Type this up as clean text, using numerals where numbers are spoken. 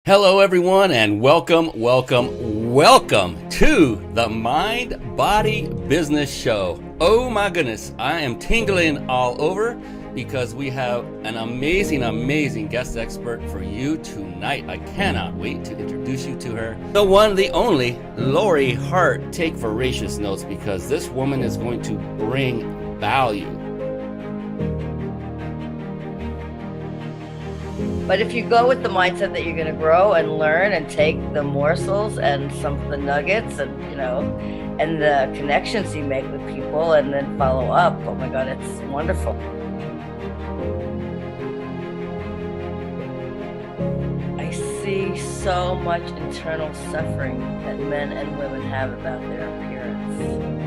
Hello, everyone, and welcome to the Mind Body Business Show. Oh my goodness, I am tingling all over because we have an amazing guest expert for you tonight. I cannot wait to introduce you to her. The one, the only, Lori Hart. Take voracious notes because this woman is going to bring value. But if you go with the mindset that you're going to grow and learn and take the morsels and some of the nuggets and, and the connections you make with people and then follow up, oh my God, it's wonderful. I see so much internal suffering that men and women have about their appearance.